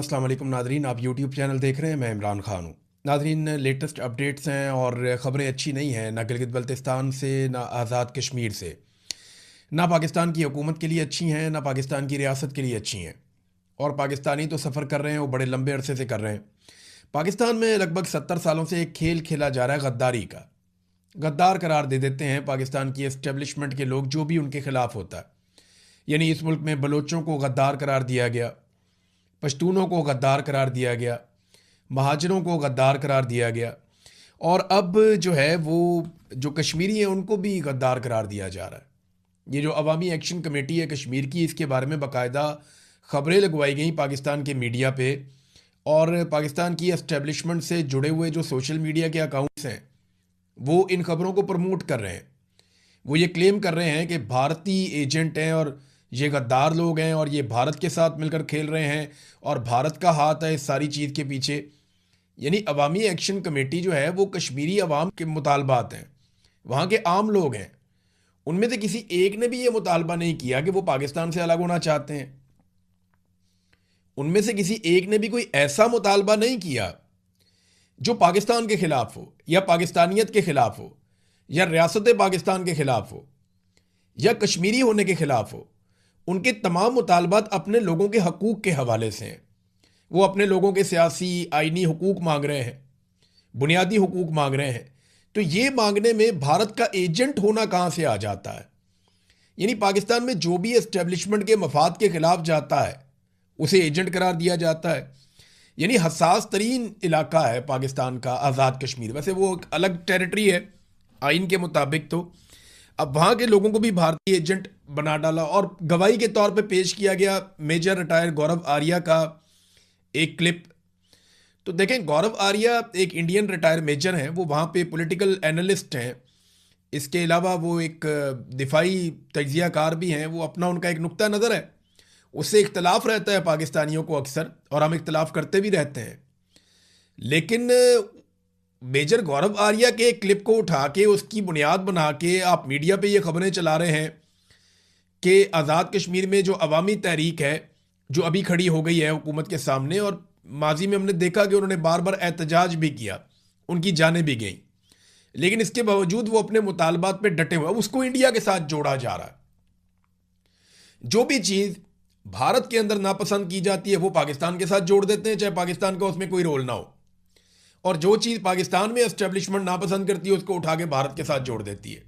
अस्सलाम वालेकुम नादरीन, आप यूट्यूब चैनल देख रहे हैं। मैं इमरान खान हूँ। नादरीन, लेटेस्ट अपडेट्स हैं और ख़बरें अच्छी नहीं हैं, ना गिलगित बल्तिस्तान से, ना आज़ाद कश्मीर से। ना पाकिस्तान की हुकूमत के लिए अच्छी हैं, ना पाकिस्तान की रियासत के लिए अच्छी हैं। और पाकिस्तानी तो सफ़र कर रहे हैं, वो बड़े लंबे अरसे से कर रहे हैं। पाकिस्तान में लगभग 70 सालों से एक खेल खेला जा रहा है गद्दारी का। गद्दार करार दे देते हैं पाकिस्तान की एस्टेब्लिशमेंट के लोग जो भी उनके खिलाफ होता है। यानी इस मुल्क में बलोचों को गद्दार करार दिया गया, पश्तूनों को गद्दार करार दिया गया, महाजरों को गद्दार करार दिया गया, और अब जो है वो जो कश्मीरी हैं उनको भी गद्दार करार दिया जा रहा है। ये जो अवामी एक्शन कमेटी है कश्मीर की, इसके बारे में बाकायदा ख़बरें लगवाई गई पाकिस्तान के मीडिया पे, और पाकिस्तान की एस्टेब्लिशमेंट से जुड़े हुए जो सोशल मीडिया के अकाउंट्स हैं वो इन खबरों को प्रमोट कर रहे हैं। वो ये क्लेम कर रहे हैं कि भारतीय एजेंट हैं और ये गद्दार लोग हैं और ये भारत के साथ मिलकर खेल रहे हैं और भारत का हाथ है इस सारी चीज़ के पीछे। यानी अवामी एक्शन कमेटी जो है वो कश्मीरी अवाम के मुतालबात हैं, वहाँ के आम लोग हैं। उनमें से किसी एक ने भी ये मुतालबा नहीं किया कि वो पाकिस्तान से अलग होना चाहते हैं। उनमें से किसी एक ने भी कोई ऐसा मुतालबा नहीं किया जो पाकिस्तान के खिलाफ हो, या पाकिस्तानियत के खिलाफ हो, या रियासत पाकिस्तान के खिलाफ हो, या कश्मीरी होने के खिलाफ हो। उनके तमाम मुतालबात अपने लोगों के हकूक़ के हवाले से हैं। वो अपने लोगों के सियासी आइनी हकूक़ मांग रहे हैं, बुनियादी हकूक़ मांग रहे हैं। तो ये मांगने में भारत का एजेंट होना कहाँ से आ जाता है? यानी पाकिस्तान में जो भी एस्टेब्लिशमेंट के मफाद के खिलाफ जाता है उसे एजेंट करार दिया जाता है। यानी हसास तरीन इलाका है पाकिस्तान का आज़ाद कश्मीर। वैसे वो एक अलग टेरिटरी है आइन के मुताबिक, तो अब वहाँ के लोगों को भी भारतीय एजेंट बना डाला। और गवाही के तौर पे पेश किया गया मेजर रिटायर गौरव आर्या का एक क्लिप। तो देखें, गौरव आर्या एक इंडियन रिटायर मेजर हैं, वो वहाँ पे पॉलिटिकल एनालिस्ट हैं। इसके अलावा वो एक दिफाई तजियाकार भी हैं। वो अपना उनका एक नुक्ता नज़र है, उससे इख्तलाफ रहता है पाकिस्तानियों को अक्सर, और हम इख्तलाफ करते भी रहते हैं। लेकिन मेजर गौरव आर्या के क्लिप को उठा के उसकी बुनियाद बना के आप मीडिया पे ये खबरें चला रहे हैं कि आज़ाद कश्मीर में जो अवामी तहरीक है जो अभी खड़ी हो गई है हुकूमत के सामने, और माजी में हमने देखा कि उन्होंने बार बार एहतजाज भी किया, उनकी जानें भी गई, लेकिन इसके बावजूद वो अपने मुतालबात पे डटे हुए, उसको इंडिया के साथ जोड़ा जा रहा है। जो भी चीज़ भारत के अंदर नापसंद की जाती है वो पाकिस्तान के साथ जोड़ देते हैं, चाहे पाकिस्तान का उसमें कोई रोल ना हो। और जो चीज़ पाकिस्तान में एस्टेब्लिशमेंट नापसंद करती है उसको उठा के भारत के साथ जोड़ देती है।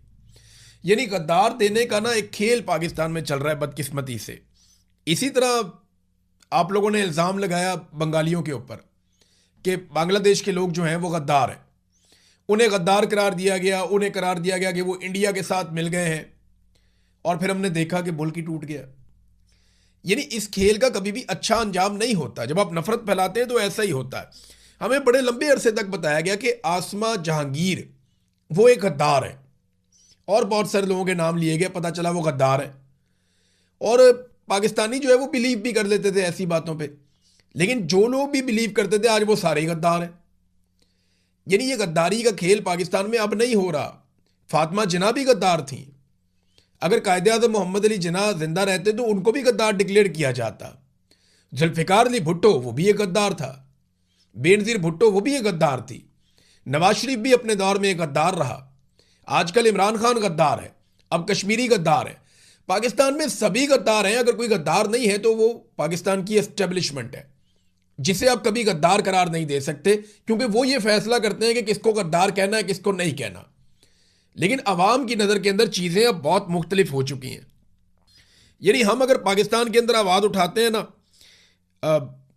यानी गद्दार देने का ना एक खेल पाकिस्तान में चल रहा है बदकिस्मती से। इसी तरह आप लोगों ने इल्ज़ाम लगाया बंगालियों के ऊपर कि बांग्लादेश के लोग जो हैं वो गद्दार हैं, उन्हें गद्दार करार दिया गया, उन्हें करार दिया गया कि वो इंडिया के साथ मिल गए हैं, और फिर हमने देखा कि मुल्क ही टूट गया। यानी इस खेल का कभी भी अच्छा अंजाम नहीं होता। जब आप नफरत फैलाते हैं तो ऐसा ही होता है। हमें बड़े लंबे अरसे तक बताया गया कि आसमा जहांगीर वो एक गद्दार है, और बहुत सारे लोगों के नाम लिए गए, पता चला वो गद्दार है। और पाकिस्तानी जो है वो बिलीव भी कर लेते थे ऐसी बातों पे, लेकिन जो लोग भी बिलीव करते थे आज वो सारे ही गद्दार हैं। यानी ये गद्दारी का खेल पाकिस्तान में अब नहीं हो रहा। फातिमा जिन्ना भी गद्दार थी। अगर कायदे आज़म मोहम्मद अली जिन्ना जिंदा रहते तो उनको भी गद्दार डिक्लेयर किया जाता। जुल्फ़िकार अली भुट्टो वो भी एक गद्दार था, बेनज़ीर भुट्टो वो भी एक गद्दार थी, नवाज शरीफ भी अपने दौर में एक गद्दार रहा, आजकल इमरान खान गद्दार है, अब कश्मीरी गद्दार है। पाकिस्तान में सभी गद्दार हैं। अगर कोई गद्दार नहीं है तो वो पाकिस्तान की एस्टेब्लिशमेंट है, जिसे आप कभी गद्दार करार नहीं दे सकते, क्योंकि वो ये फैसला करते हैं कि किसको गद्दार कहना है, किसको नहीं कहना। लेकिन अवाम की नज़र के अंदर चीज़ें अब बहुत मुख्तलिफ हो चुकी हैं। यानी हम अगर पाकिस्तान के अंदर आवाज़ उठाते हैं ना,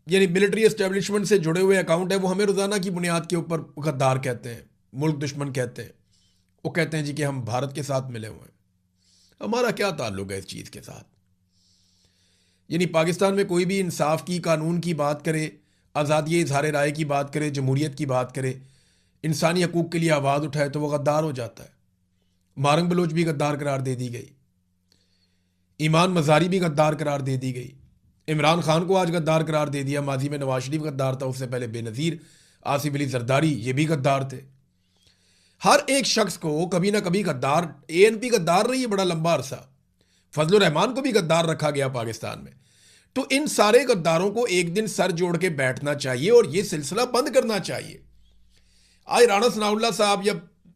यानी मिलिट्री एस्टेब्लिशमेंट से जुड़े हुए अकाउंट है, वो हमें रोज़ाना की बुनियाद के ऊपर गद्दार कहते हैं, मुल्क दुश्मन कहते हैं। वो कहते हैं जी कि हम भारत के साथ मिले हुए हैं। हमारा क्या ताल्लुक है इस चीज़ के साथ? यानी पाकिस्तान में कोई भी इंसाफ की, कानून की बात करे, आज़ादी इजहार राय की बात करे, जमहूरियत की बात करे, इंसानी हकूक़ के लिए आवाज़ उठाए तो वह गद्दार हो जाता है। मारंग बलोच भी गद्दार करार दे दी गई, ईमान मज़ारी भी गद्दार करार दे दी गई, इमरान खान को आज गद्दार करार दे दिया। माजी में नवाज शरीफ गद्दार था, उससे पहले बेनज़ीर, आसिफ अली जरदारी, ये भी गद्दार थे। हर एक शख्स को कभी ना कभी गद्दार, एएनपी गद्दार रही है बड़ा लंबा अरसा। फजलुर रहमान को भी गद्दार रखा गया पाकिस्तान में। तो इन सारे गद्दारों को एक दिन सर जोड़ के बैठना चाहिए और ये सिलसिला बंद करना चाहिए। आज राणा सनाउल्लाह साहब, या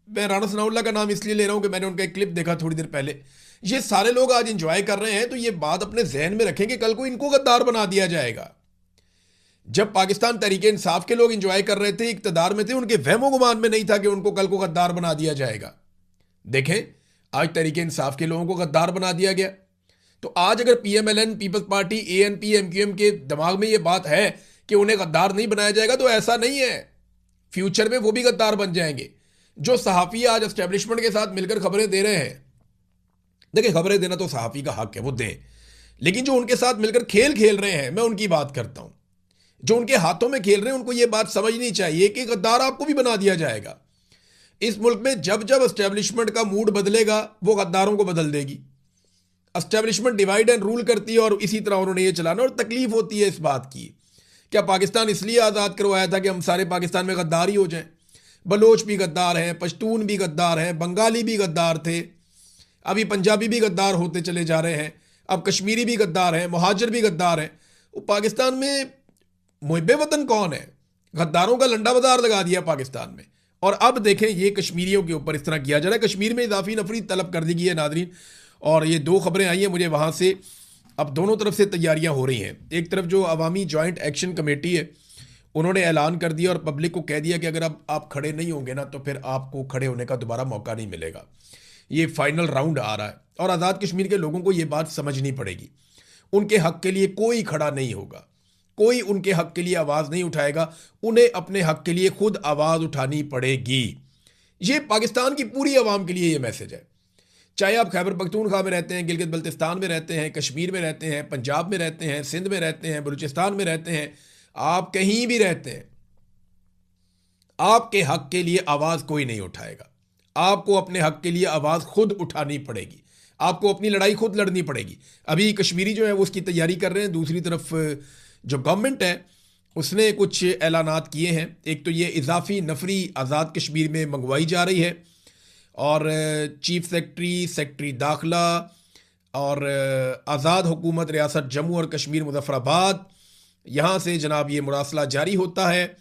मैं राणा सनाउल्लाह का नाम इसलिए ले रहा हूं कि मैंने उनका एक क्लिप देखा थोड़ी देर पहले, ये सारे लोग आज इंजॉय कर रहे हैं, तो ये बात अपने जहन में रखें कि कल को इनको गद्दार बना दिया जाएगा। जब पाकिस्तान तहरीक इंसाफ के लोग इंजॉय कर रहे थे, इक्तदार में थे, उनके वहमो गुमान में नहीं था कि उनको कल को गद्दार बना दिया जाएगा। देखें, आज तहरीक इंसाफ के लोगों को गद्दार बना दिया गया। तो आज अगर PMLN, Peoples Party, ANP, MQM के दिमाग में ये बात है कि उन्हें गद्दार नहीं बनाया जाएगा, तो ऐसा नहीं है। फ्यूचर में वो भी गद्दार बन जाएंगे। जो सहाफ़ी आज एस्टेब्लिशमेंट के साथ मिलकर खबरें दे रहे हैं, देखिए खबरें देना तो सहाफ़ी का हक है, वो दें, लेकिन जो उनके साथ मिलकर खेल खेल रहे हैं, मैं उनकी बात करता हूं, जो उनके हाथों में खेल रहे हैं, उनको ये बात समझनी चाहिए कि गद्दार आपको भी बना दिया जाएगा। इस मुल्क में जब जब एस्टेब्लिशमेंट का मूड बदलेगा, वो गद्दारों को बदल देगी। एस्टेब्लिशमेंट डिवाइड एंड रूल करती है और इसी तरह उन्होंने ये चलाना, और तकलीफ होती है इस बात की। क्या पाकिस्तान इसलिए आज़ाद करवाया था कि हम सारे पाकिस्तान में गद्दार ही हो जाएं? बलोच भी गद्दार हैं, पश्तून भी गद्दार हैं, बंगाली भी गद्दार थे, अभी पंजाबी भी गद्दार होते चले जा रहे हैं, अब कश्मीरी भी गद्दार हैं, मुहाजिर भी गद्दार हैं। वो पाकिस्तान में मुहिब्बे वतन कौन है? गद्दारों का लंडा बाजार लगा दिया पाकिस्तान में। और अब देखें, ये कश्मीरियों के ऊपर इस तरह किया जा रहा है। कश्मीर में इजाफी नफरी तलब कर दी गई है नादरीन, और ये 2 खबरें आई हैं मुझे वहाँ से। अब दोनों तरफ से तैयारियां हो रही हैं। एक तरफ जो अवामी जॉइंट एक्शन कमेटी है, उन्होंने ऐलान कर दिया और पब्लिक को कह दिया कि अगर अब आप खड़े नहीं होंगे ना, तो फिर आपको खड़े होने का दोबारा मौका नहीं मिलेगा। ये फाइनल राउंड आ रहा है और आज़ाद कश्मीर के लोगों को ये बात समझनी पड़ेगी। उनके हक के लिए कोई खड़ा नहीं होगा, कोई उनके हक के लिए आवाज़ नहीं उठाएगा। उन्हें अपने हक के लिए खुद आवाज़ उठानी पड़ेगी। ये पाकिस्तान की पूरी आवाम के लिए ये मैसेज है। चाहे आप खैबर पख्तूनख्वा में रहते हैं, गिलगित बल्तिस्तान में रहते हैं, कश्मीर में रहते हैं, पंजाब में रहते हैं, सिंध में रहते हैं, बलूचिस्तान में रहते हैं, आप कहीं भी रहते हैं, आपके हक के लिए आवाज़ कोई नहीं उठाएगा। आपको अपने हक के लिए आवाज़ खुद उठानी पड़ेगी। आपको अपनी लड़ाई खुद लड़नी पड़ेगी। अभी कश्मीरी जो है वो उसकी तैयारी कर रहे हैं। दूसरी तरफ जो गवर्नमेंट है उसने कुछ ऐलानात किए हैं। एक तो ये इजाफी नफरी आज़ाद कश्मीर में मंगवाई जा रही है, और चीफ सेक्रेटरी दाखिला और आज़ाद हुकूमत रियासत जम्मू और कश्मीर मुजफ्फराबाद, यहाँ से जनाब ये मुरासला जारी होता है।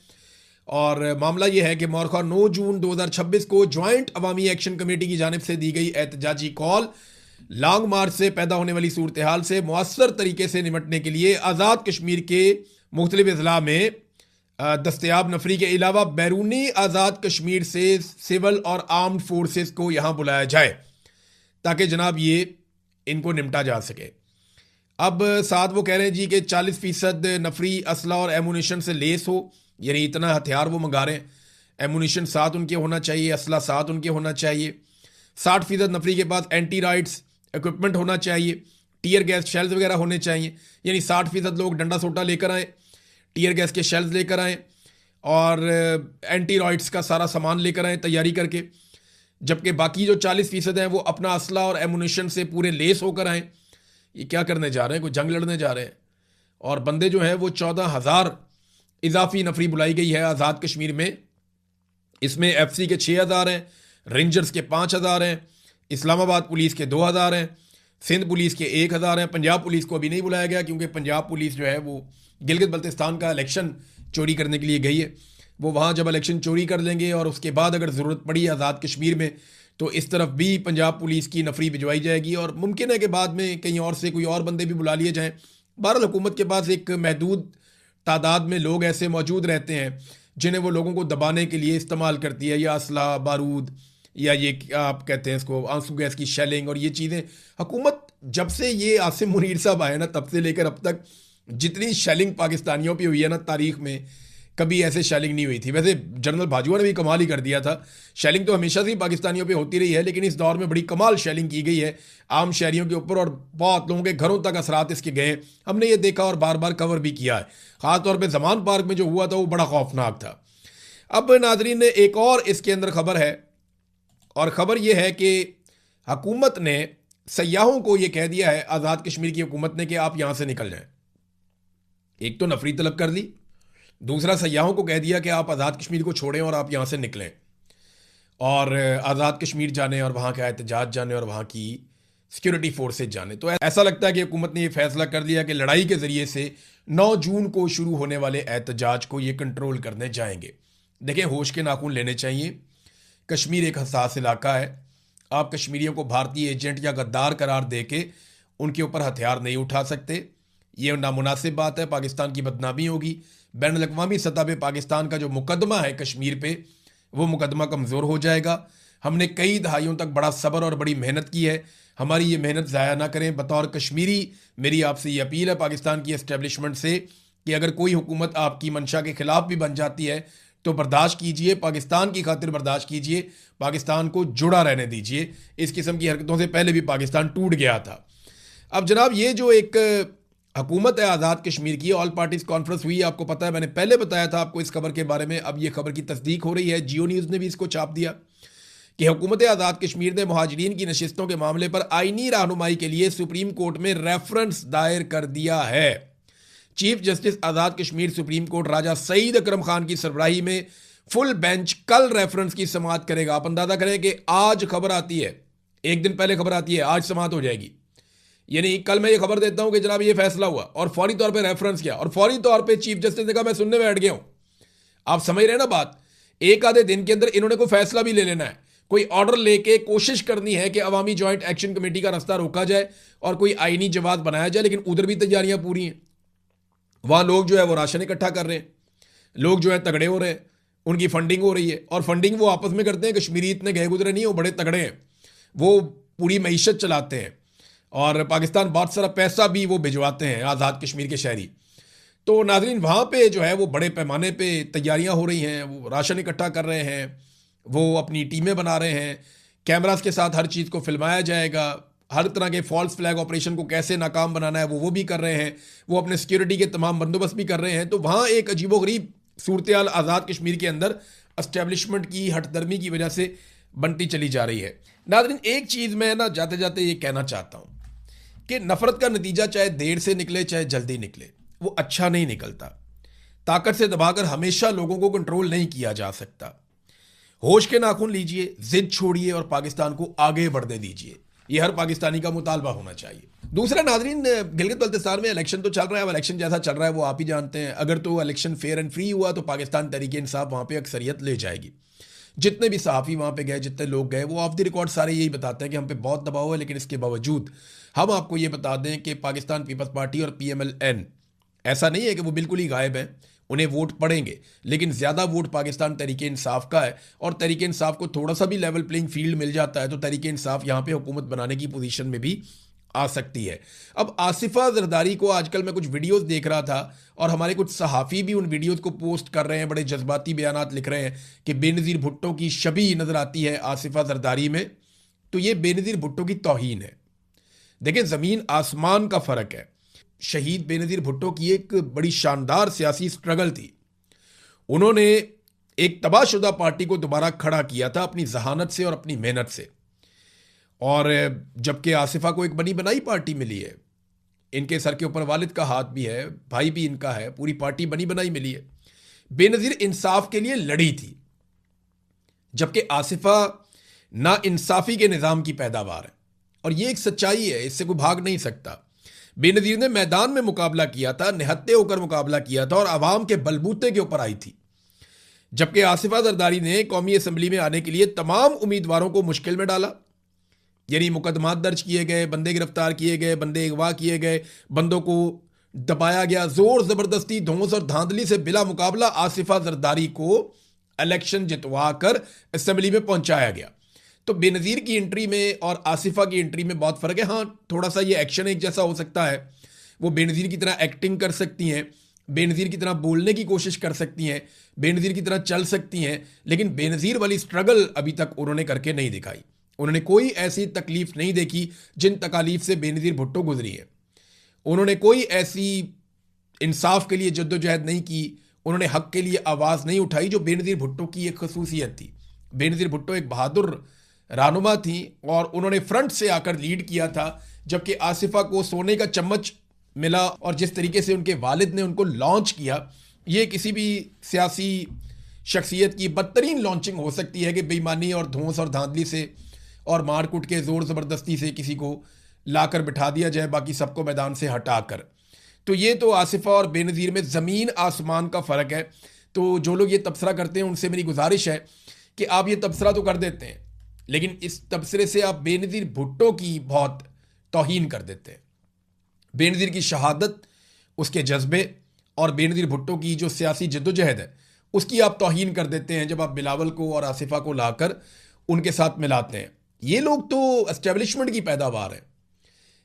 और मामला ये है कि मौरखा 9 जून 2026 को ज्वाइंट अवामी एक्शन कमेटी की जानिब से दी गई एहतजाजी कॉल लॉन्ग मार्च से पैदा होने वाली सूरत हाल से मुअस्सर तरीके से निपटने के लिए आज़ाद कश्मीर के मुख्तलिफ अजला में दस्तयाब नफरी के अलावा बैरूनी आज़ाद कश्मीर से सिविल और आर्म्ड फोर्सेस को यहाँ बुलाया जाए, ताकि जनाब ये इनको निपटा जा सके। अब साथ वो कह रहे हैं जी कि 40% नफरी असला और एमुनिशन से लेस हो, यानी इतना हथियार वो मंगा रहे हैं, एमुनिशन साथ उनके होना चाहिए, असला साथ उनके होना चाहिए। 60% नफरी के पास एंटी राइट्स इक्विपमेंट होना चाहिए, टीयर गैस शेल्स वगैरह होने चाहिए, यानी 60% लोग डंडा सोटा लेकर आए, टीयर गैस के शेल्स लेकर आए और एंटी राइट्स का सारा सामान लेकर आए तैयारी करके, जबकि बाकी जो 40% हैं वो अपना असला और एमुनिशन से पूरे लेस होकर आए। ये क्या करने जा रहे हैं? कोई जंग लड़ने जा रहे हैं। और बंदे जो हैं वो 14,000 इजाफी नफरी बुलाई गई है आज़ाद कश्मीर में। इसमें FC के 6,000 हैं, रेंजर्स के 5,000 हैं, इस्लामाबाद पुलिस के 2,000 हैं, सिंध पुलिस के 1,000 हैं। पंजाब पुलिस को अभी नहीं बुलाया गया क्योंकि पंजाब पुलिस जो है वो गिलगित बल्तिस्तान का इलेक्शन चोरी करने के लिए गई है। वो वहाँ जब इलेक्शन चोरी कर लेंगे और उसके बाद अगर ज़रूरत पड़ी आज़ाद कश्मीर में, तो इस तरफ भी पंजाब पुलिस की नफरी भिजवाई जाएगी और मुमकिन है कि बाद में कहीं और से कोई और बंदे भी बुला लिए जाएँ। बहरहाल हुकूमत के पास एक महदूद तादाद में लोग ऐसे मौजूद रहते हैं जिन्हें वो लोगों को दबाने के लिए इस्तेमाल करती है, या असला, बारूद, या ये आप कहते हैं इसको आंसू गैस की शेलिंग और ये चीज़ें। हुकूमत जब से ये आसिम मुनीर साहब आए ना, तब से लेकर अब तक जितनी शेलिंग पाकिस्तानियों पे हुई है ना तारीख में, कभी ऐसे शेलिंग नहीं हुई थी। वैसे जनरल बाजवा ने भी कमाल ही कर दिया था। शेलिंग तो हमेशा से ही पाकिस्तानियों पे होती रही है, लेकिन इस दौर में बड़ी कमाल शेलिंग की गई है आम शहरियों के ऊपर और बहुत लोगों के घरों तक असरात इसके गए। हमने ये देखा और बार बार कवर भी किया है। ख़ासतौर पर जमान पार्क में जो हुआ था वो बड़ा खौफनाक था। अब नाजरीन ने एक और इसके अंदर खबर है, और ख़बर यह है कि हुकूमत ने सयाहों को ये कह दिया है, आज़ाद कश्मीर की हुकूमत ने, कि आप यहाँ से निकल जाएं। एक तो नफरी तलब कर दी, दूसरा सयाहों को कह दिया कि आप आज़ाद कश्मीर को छोड़ें और आप यहाँ से निकलें और आज़ाद कश्मीर जाने और वहाँ का एहतजाज जाने और वहाँ की सिक्योरिटी फोर्सेज जाने। तो ऐसा लगता है कि हुकूमत ने यह फैसला कर लिया कि लड़ाई के जरिए से 9 जून को शुरू होने वाले एहतजाज को ये कंट्रोल करने जाएंगे। देखें, होश के नाखून लेने चाहिए। कश्मीर एक हसास इलाका है। आप कश्मीरियों को भारतीय एजेंट या गद्दार करार दे के उनके ऊपर हथियार नहीं उठा सकते। ये नामुनासिब बात है, पाकिस्तान की बदनामी होगी। बैन अल-अक़वामी सतह पे पाकिस्तान का जो मुकदमा है कश्मीर पे, वो मुकदमा कमज़ोर हो जाएगा। हमने कई दहाइयों तक बड़ा सब्र और बड़ी मेहनत की है, हमारी ये मेहनत ज़ाया ना करें। बतौर कश्मीरी मेरी आपसे ये अपील है पाकिस्तान की एस्टेब्लिशमेंट से कि अगर कोई हुकूमत आपकी मंशा के ख़िलाफ़ भी बन जाती है तो बर्दाश्त कीजिए, पाकिस्तान की खातिर बर्दाश्त कीजिए, पाकिस्तान को जुड़ा रहने दीजिए। इस किस्म की हरकतों से पहले भी पाकिस्तान टूट गया था। अब जनाब, ये जो एक हुकूमत है आज़ाद कश्मीर की, ऑल पार्टीज़ कॉन्फ्रेंस हुई, आपको पता है, मैंने पहले बताया था आपको इस खबर के बारे में। अब ये खबर की तस्दीक हो रही है, जियो न्यूज़ ने भी इसको छाप दिया कि हुकूमत आज़ाद कश्मीर ने मुहाजिरीन की नशिस्तों के मामले पर आईनी रहनुमाई के लिए सुप्रीम कोर्ट में रेफरेंस दायर कर दिया है। Chief justice Azad Kashmir supreme court राजा सईद अकरम खान की सरबराही में फुल बेंच कल रेफरेंस की समाअत करेगा। आप अंदाजा करें कि आज खबर आती है, एक दिन पहले खबर आती है, आज समाअत हो जाएगी। यानी कल मैं ये खबर देता हूं कि जनाब ये फैसला हुआ और फौरी तौर पे रेफरेंस किया और फौरी तौर पे चीफ जस्टिस ने कहा मैं सुनने में बैठ गया हूं। आप समझ रहे हैं ना बात? एक आधे दिन के अंदर इन्होंने कोई फैसला भी ले लेना है, कोई ऑर्डर लेके कोशिश करनी है कि अवामी जॉइंट एक्शन कमेटी का रास्ता रोका जाए और कोई आईनी जवाब बनाया जाए। लेकिन उधर भी तैयारियां पूरी हैं। वहां लोग जो है वो राशन इकट्ठा कर रहे हैं, लोग जो है तगड़े हो रहे हैं, उनकी फंडिंग हो रही है और फंडिंग वो आपस में करते हैं। कश्मीरी इतने गए गुजरे नहीं, वो बड़े तगड़े हैं, वो पूरी मईशत चलाते हैं और पाकिस्तान बहुत सारा पैसा भी वो भिजवाते हैं आज़ाद कश्मीर के शहरी। तो नाज़रीन, वहाँ पे जो है वो बड़े पैमाने पे तैयारियां हो रही हैं, वो राशन इकट्ठा कर रहे हैं, वो अपनी टीमें बना रहे हैं, कैमरास के साथ हर चीज़ को फिल्माया जाएगा, हर तरह के फॉल्स फ्लैग ऑपरेशन को कैसे नाकाम बनाना है वो भी कर रहे हैं, वो अपने सिक्योरिटी के तमाम बंदोबस्त भी कर रहे हैं। तो वहाँ एक अजीबोगरीब सूरत हाल आज़ाद कश्मीर के अंदर एस्टेब्लिशमेंट की हठधर्मी की वजह से बनती चली जा रही है। नाज़रीन, एक चीज़ मैं ना जाते जाते ये कहना चाहता हूँ कि नफरत का नतीजा चाहे देर से निकले चाहे जल्दी निकले, वो अच्छा नहीं निकलता। ताकत से दबाकर हमेशा लोगों को कंट्रोल नहीं किया जा सकता। होश के नाखून लीजिए, जिद छोड़िए और पाकिस्तान को आगे बढ़ने दीजिए। ये हर पाकिस्तानी का मुतालबा होना चाहिए। दूसरा नाजरीन, गिलगित बल्तिस्तान में इलेक्शन तो चल रहा है। अब इलेक्शन जैसा चल रहा है वो आप ही जानते हैं। अगर तो इलेक्शन फेयर एंड फ्री हुआ तो पाकिस्तान तहरीक इंसाफ वहाँ पे अक्सरियत ले जाएगी। जितने भी सहाफ़ी वहाँ पे गए, जितने लोग गए, वो ऑफ द रिकॉर्ड सारे यही बताते हैं कि हम पे बहुत दबाव है। लेकिन इसके बावजूद हम आपको ये बता दें कि पाकिस्तान पीपल्स पार्टी और PMLN ऐसा नहीं है कि वो बिल्कुल ही गायब हैं, उन्हें वोट पड़ेंगे, लेकिन ज़्यादा वोट पाकिस्तान तहरीक इंसाफ का है। और तहरीक इंसाफ को थोड़ा सा भी लेवल प्लेइंग फील्ड मिल जाता है तो तहरीक इंसाफ यहाँ पे हुकूमत बनाने की पोजीशन में भी आ सकती है। अब आसिफा जरदारी को आजकल मैं कुछ वीडियोस देख रहा था और हमारे कुछ सहाफ़ी भी उन वीडियोस को पोस्ट कर रहे हैं, बड़े जज्बाती बयानात लिख रहे हैं कि बेनज़ीर भुट्टो की शबीह नज़र आती है आसिफा जरदारी में। तो ये बेनज़ीर भुट्टो की तौहीन है। देखिए, ज़मीन आसमान का फ़र्क है। शहीद बेनज़ीर भुट्टो की एक बड़ी शानदार सियासी स्ट्रगल थी। उन्होंने एक तबाहशुदा पार्टी को दोबारा खड़ा किया था अपनी जहानत से और अपनी मेहनत से। और जबकि आसिफा को एक बनी बनाई पार्टी मिली है, इनके सर के ऊपर वालिद का हाथ भी है, भाई भी इनका है, पूरी पार्टी बनी बनाई मिली है। बेनज़ीर इंसाफ के लिए लड़ी थी, जबकि आसिफा ना इंसाफी के निज़ाम की पैदावार है। और ये एक सच्चाई है, इससे कोई भाग नहीं सकता। बेनज़ीर ने मैदान में मुकाबला किया था, निहत्ते होकर मुकाबला किया था और आवाम के बलबूते के ऊपर आई थी। जबकि आसिफा जरदारी ने कौमी असम्बली में आने के लिए तमाम उम्मीदवारों को मुश्किल में डाला। यानी मुकदमात दर्ज किए गए, बंदे गिरफ्तार किए गए, बंदे अगवा किए गए, बंदों को दबाया गया, जोर जबरदस्ती, धौंस और धांधली से बिला मुकाबला आसिफा जरदारी को इलेक्शन जितवा कर असम्बली में पहुंचाया गया। तो बेनज़ीर की एंट्री में और आसिफा की एंट्री में बहुत फ़र्क है। हाँ, थोड़ा सा ये एक्शन एक जैसा हो सकता है, वो बेनज़ीर की तरह एक्टिंग कर सकती हैं, बेनज़ीर की तरह बोलने की कोशिश कर सकती हैं, बेनज़ीर की तरह चल सकती हैं, लेकिन बेनज़ीर वाली स्ट्रगल अभी तक उन्होंने करके नहीं दिखाई। उन्होंने कोई ऐसी तकलीफ नहीं देखी जिन तकालीफ से बेनज़ीर भुट्टो गुजरी है। उन्होंने कोई ऐसी इंसाफ के लिए जद्दोजहद नहीं की, उन्होंने हक के लिए आवाज़ नहीं उठाई जो बेनज़ीर भुट्टो की एक खसूसियत थी। बेनज़ीर भुट्टो एक बहादुर रहनुमा थी और उन्होंने फ्रंट से आकर लीड किया था, जबकि आसिफा को सोने का चम्मच मिला। और जिस तरीके से उनके वालिद ने उनको लॉन्च किया, ये किसी भी सियासी शख्सियत की बदतरीन लॉन्चिंग हो सकती है कि बेईमानी और धौंस और धांधली से और मारकुट के ज़ोर ज़बरदस्ती से किसी को लाकर बिठा दिया जाए, बाकी सबको मैदान से हटाकर। तो ये तो आसिफा और बेनज़ीर में ज़मीन आसमान का फ़र्क है। तो जो लोग ये तबसरा करते हैं उनसे मेरी गुजारिश है कि आप ये तबसरा तो कर देते हैं, लेकिन इस तबसरे से आप बेनज़ीर भुट्टो की बहुत तौहीन कर देते हैं। बेनज़ीर की शहादत, उसके जज्बे और बेनज़ीर भुट्टो की जो सियासी जद्दोजहद है उसकी आप तौहीन कर देते हैं जब आप बिलावल को और आसिफा को लाकर उनके साथ मिलाते हैं। ये लोग तो एस्टेब्लिशमेंट की पैदावार है।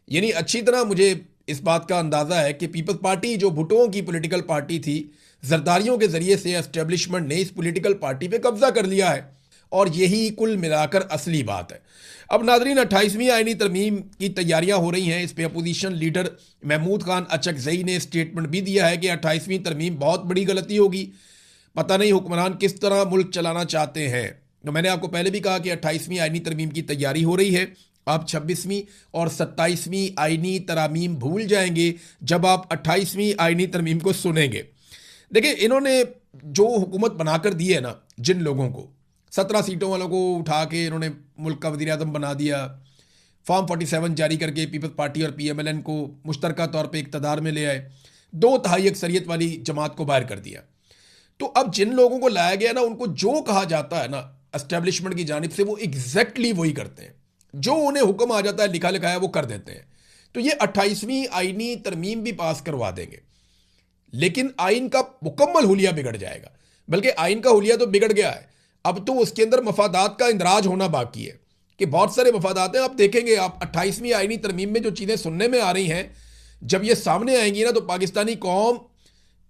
यानी अच्छी तरह मुझे इस बात का अंदाज़ा है कि पीपल्स पार्टी जो भुट्टों की पॉलिटिकल पार्टी थी, जरदारियों के ज़रिए से एस्टेब्लिशमेंट ने इस पॉलिटिकल पार्टी पे कब्जा कर लिया है, और यही कुल मिलाकर असली बात है। अब नाज़रीन, 28वीं आईनी तरमीम की तैयारियां हो रही हैं। इस पे अपोजिशन लीडर महमूद खान अचकज़ई ने स्टेटमेंट भी दिया है कि 28वीं तरमीम बहुत बड़ी गलती होगी, पता नहीं हुक्मरान किस तरह मुल्क चलाना चाहते हैं। तो मैंने आपको पहले भी कहा कि 28वीं आईनी तरमीम की तैयारी हो रही है। आप 26वीं और 27वीं आईनी तरमीम भूल जाएंगे जब आप 28वीं आईनी तरमीम को सुनेंगे। देखिए, इन्होंने जो हुकूमत बनाकर दी है ना, जिन लोगों को 17 सीटों वालों को उठा के इन्होंने मुल्क का वज़ीर आज़म बना दिया, फॉर्म 47 जारी करके पीपल्स पार्टी और PMLN को मुश्तरका तौर पे इक़्तिदार में ले आए, 2/3 अक्सरियत वाली जमात को बाहर कर दिया। तो अब जिन लोगों को लाया गया ना, उनको जो कहा जाता है ना एस्टेब्लिशमेंट की जानिब से, वो एग्जैक्टली वही करते हैं। जो उन्हें हुक्म आ जाता है, लिखा लिखाया, वो कर देते हैं। तो ये 28वीं आईनी तरमीम भी पास करवा देंगे, लेकिन आइन का मुकम्मल हुलिया बिगड़ जाएगा। बल्कि आइन का हुलिया तो बिगड़ गया है, अब तो उसके अंदर मफादात का इंदराज होना बाकी है कि बहुत सारे मफादात हैं। आप देखेंगे, आप 28वीं आईनी तरमीम में जो चीज़ें सुनने में आ रही हैं, जब ये सामने आएंगी ना, तो पाकिस्तानी कौम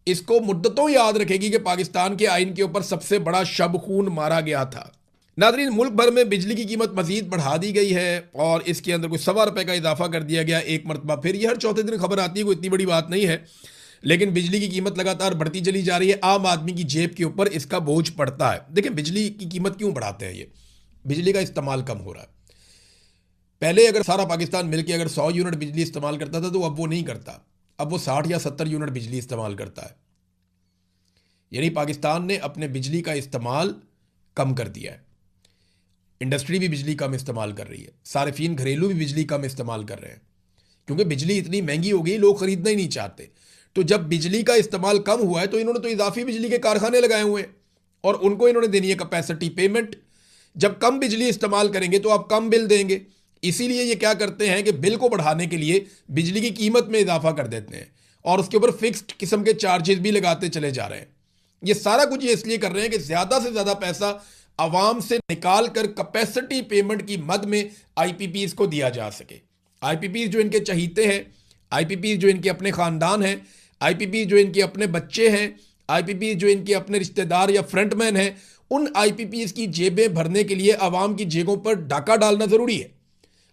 इसको मुद्दतों याद रखेगी कि पाकिस्तान के आइन के ऊपर सबसे बड़ा शब खून मारा गया था। नाज़रीन, मुल्क भर में बिजली की कीमत मजीद बढ़ा दी गई है और इसके अंदर कुछ ₹1.25 का इजाफा कर दिया गया एक मरतबा फिर। ये हर चौथे दिन खबर आती है, कोई इतनी बड़ी बात नहीं है, लेकिन बिजली की कीमत लगातार बढ़ती चली जा रही है। आम आदमी की जेब के ऊपर इसका बोझ पड़ता है। देखिए, बिजली की कीमत क्यों बढ़ाते हैं? ये बिजली का इस्तेमाल कम हो रहा है। पहले अगर सारा पाकिस्तान मिलकर अगर 100 यूनिट बिजली इस्तेमाल करता था, तो अब वो नहीं करता, अब वो 60 या 70 यूनिट बिजली इस्तेमाल करता है। यानी पाकिस्तान ने अपने बिजली का इस्तेमाल कम कर दिया है। इंडस्ट्री भी बिजली कम इस्तेमाल कर रही है, सारिफीन घरेलू भी बिजली कम इस्तेमाल कर रहे हैं, क्योंकि बिजली इतनी महंगी हो गई, लोग खरीदना ही नहीं चाहते। तो जब बिजली का इस्तेमाल कम हुआ है, तो इन्होंने तो इजाफी बिजली के कारखाने लगाए हुए हैं और उनको इन्होंने देनी है कैपेसिटी पेमेंट। जब कम बिजली इस्तेमाल करेंगे तो आप कम बिल देंगे, इसीलिए ये क्या करते हैं कि बिल को बढ़ाने के लिए बिजली की कीमत में इजाफा कर देते हैं और उसके ऊपर फिक्स्ड किस्म के चार्जेस भी लगाते चले जा रहे हैं। ये सारा कुछ ये इसलिए कर रहे हैं कि ज्यादा से ज्यादा पैसा आवाम से निकाल कर कैपेसिटी पेमेंट की मद में IPPs को दिया जा सके। IPPs जो इनके चहीते हैं, IPPs जो इनके अपने खानदान हैं, IPPs जो इनके अपने बच्चे हैं, IPPs जो इनके अपने रिश्तेदार या फ्रंटमैन हैं, उन IPPs की जेबें भरने के लिए अवाम की जेबों पर डाका डालना जरूरी है।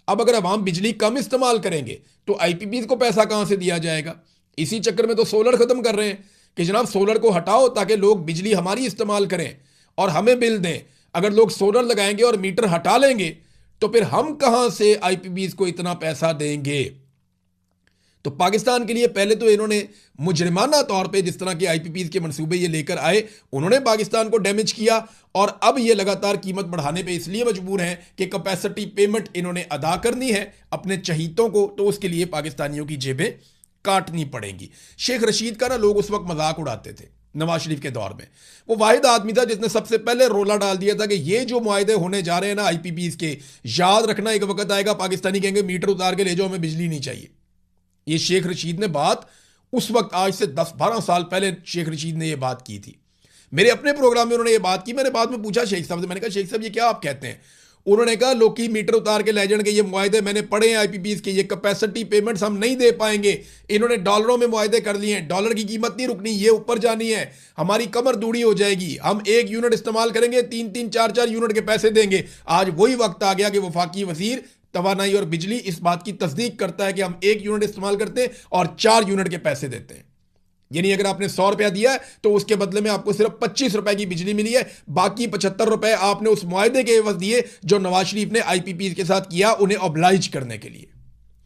अब अगर अवाम बिजली कम इस्तेमाल करेंगे तो IPPs को पैसा कहां से दिया जाएगा? इसी चक्कर में तो सोलर खत्म कर रहे हैं कि जनाब सोलर को हटाओ ताकि लोग बिजली हमारी इस्तेमाल करें और हमें बिल दें। अगर लोग सोलर लगाएंगे और मीटर हटा लेंगे तो फिर हम कहां से IPPs को इतना पैसा देंगे? तो पाकिस्तान के लिए पहले तो इन्होंने मुजरिमाना तौर पे जिस तरह के IPPs के मंसूबे ये लेकर आए, उन्होंने पाकिस्तान को डैमेज किया और अब ये लगातार कीमत बढ़ाने पे इसलिए मजबूर हैं कि कैपेसिटी पेमेंट इन्होंने अदा करनी है अपने चहीतों को, तो उसके लिए पाकिस्तानियों की जेबें काटनी पड़ेंगी। शेख रशीद का ना लोग उस वक्त मजाक उड़ाते थे नवाज शरीफ के दौर में। वो वाहिद आदमी था जिसने सबसे पहले रोला डाल दिया था कि ये जो मुआहदे होने जा रहे हैं ना IPPs के, याद रखना एक वक्त आएगा पाकिस्तानी कहेंगे मीटर उतार के ले जाओ, हमें बिजली नहीं चाहिए। ये शेख रशीद ने बात उस वक्त, आज से 10-12 साल पहले शेख रशीद ने ये बात की थी। मेरे अपने प्रोग्राम में उन्होंने ये बात की। मैंने बाद में पूछा शेख साहब से, मैंने कहा शेख साहब ये क्या आप कहते हैं? उन्होंने कहा लोग मीटर उतार के ले जाएंगे, ये मुआहदे मैंने पढ़े हैं IPPs के, ये कैपेसिटी पेमेंट्स हम नहीं दे पाएंगे। इन्होंने डॉलरों में मुआहदे कर लिए हैं, डॉलर की कीमत नहीं रुकनी, ये ऊपर जानी है, हमारी कमर दूड़ी हो जाएगी, हम 1 यूनिट इस्तेमाल करेंगे 3-3, 4-4 यूनिट के पैसे देंगे। आज वही वक्त आ गया कि वफाकी वजीर तवानाई और बिजली इस बात की तस्दीक करता है कि हम 1 यूनिट इस्तेमाल करते हैं और 4 यूनिट के पैसे देते हैं। यानी अगर आपने 100 रुपया दिया है तो उसके बदले में आपको सिर्फ 25 रुपए की बिजली मिली है, बाकी 75 रुपए आपने उस मुआहदे के एवज दिए जो नवाज शरीफ ने IPPs के साथ किया उन्हें ऑब्लाइज करने के लिए।